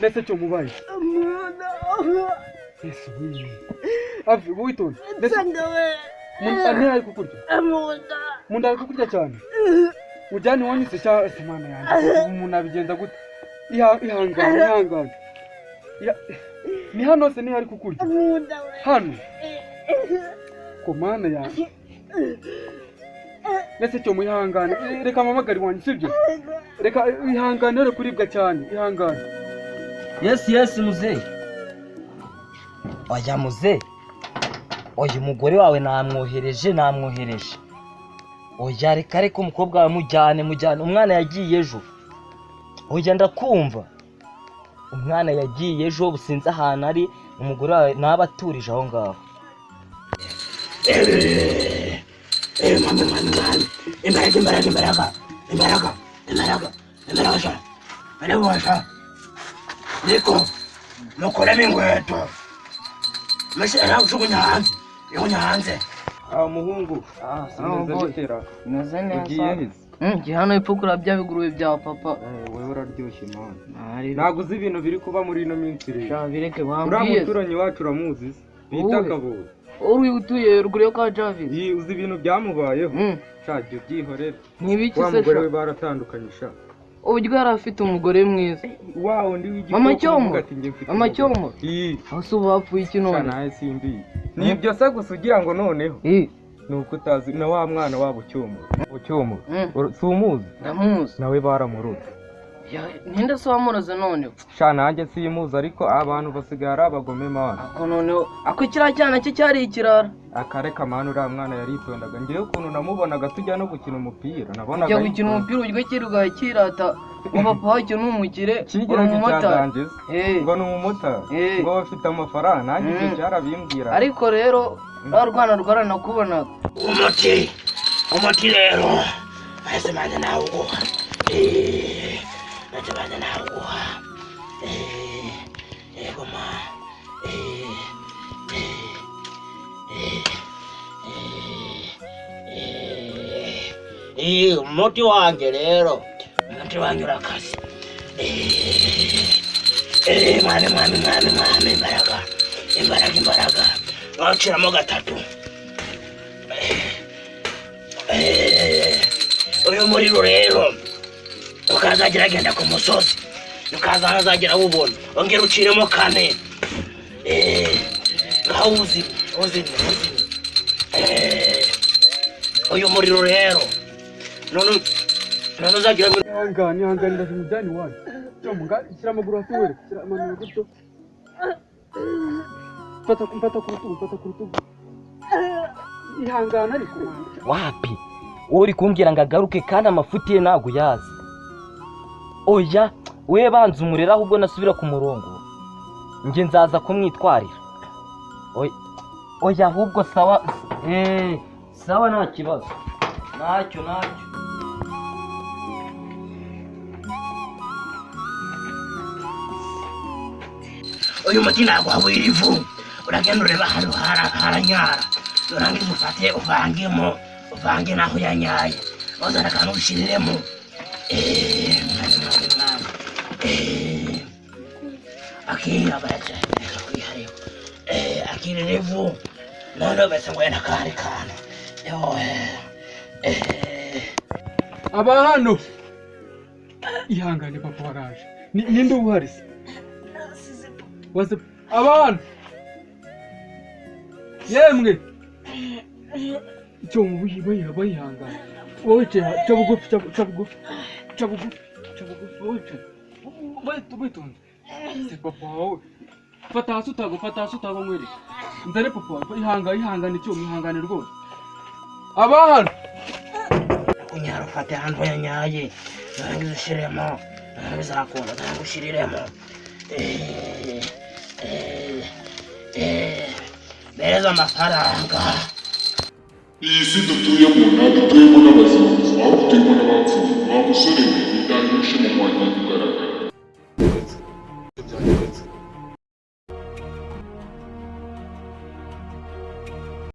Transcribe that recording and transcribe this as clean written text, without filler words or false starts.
Nese cyo mubaye. Yesu wiyi. Avi witonde. Nese munda ari kukurya. Munda ari kukurya cyane. Ujyane wanyise cya semana yanjye. Umuntu abigenza gute? Ihangane. Ni hano se ni ari kukurya. Hano. Komana yanjye. Nese cyo muyihangane. Reka mamagari wanjye sibyo. Reka ihangane rero kuribwa cyane. Ihangane. Yes muzee. Oya muzee. Oya umugore wawe namwohereje. Oya reka umukobwa wawe mujyane. Umwana yagiye ejo. Oya ndakumva. Umwana yagiye ejo businze ahantu ari. Umugore wawe nabaturije aho ngaho. Mami. Imbaraga. Arabasha. Niko. Mukoreme ingweto. Mashara ujugunya hanze. Yonya hanze. Muhungu. Sineza bitera. Meze neza. Ugiye heze. Ngi hano ipfukura bya bigurube bya papa. Wewe uraryoshye man. Naguze ibintu biri kuba muri ino minsi rero. Sha bireke wambwiye. Uramuturanye wacu uramuzi. Bita Kabuye. Uri utuye ruguru yo kwa Javis. Uzi ibintu byamubayeho. Shaje byihorera. Nibiki se? Wa mugore we baratandukanye sha. Ubwo yarafite umugore mwiza. Wawo ndi w'igikoko. Mama Cyomo. Aho se bapfuye iki none? Naye simbi. Nibyo se gusa ugira ngo noneho. Nuko utazi na wa mwana wabo Cyomo. Sumuzi. Ndamuzi. Nawe baramurutse. Ninde se wamuroze none? Sha nanjye simuzi ariko abantu basigara abagome mana. Ako noneho akukira cyane cyo cyari ikirara. Akareka manu uriya mwana yaritondaga ngiye ukuntu namubonaga tujya no gukina umupira nabonaga yo gukina umupira ujye kirugaye kirata ngo papa wacyo numukire umumotari ngo numumotari ngo bafite amafaranga nanjye ibyo cyarabimbwira ariko rero rwana rwarana kubonaga umuti rero ese manje nawe uguha natabana nawe uguha yego ma umuti wanjye rero umuti wanjye urakaze mwami imbaraga waciramo gatatu uyu muriro rero ukazagira agenda ku musozi ukaza azagira awubona ongera uciremo kane ngaho uzimye uyu muriro rero none uzagira ngo ihangane ndazimujyane iwanyu shyira amaguru hasi were shyira amaguru gutyo fata ku rutugu ihangane ariko wapi uri kumbwira ngo agaruke kandi amafuti ye ntago yazi oya we banza umurera ahubwo nasubira ku murongo nge nzaza kumwitwarira oya ahubwo sawa sawa nta kibazo ntacyo uyu muti ntabwo wabwira ivu uragenda ureba ahantu haranyara urangiza ufate uvange naho yanyaye wazana akantu ushiriremo mwana akira baje kwihariho akira ivu none bese ngo yenda kari kana aba hano ihangane papa waraje ninde uhari se waze abantu yemwe cyo bayihangana wowe cyo bugufi witonze se papa wawe fata hasi utago mwere nzare papa wawe ihangane cyo mwihangane rwose abantu kunyara ufate ahantu yanyaye urangiza ushiremo bizakunda ntabwo ushiriremo bereza amafaranga iyi si dutuyemo ntabwo ituyemo n'abasazi ahubwo ituyemo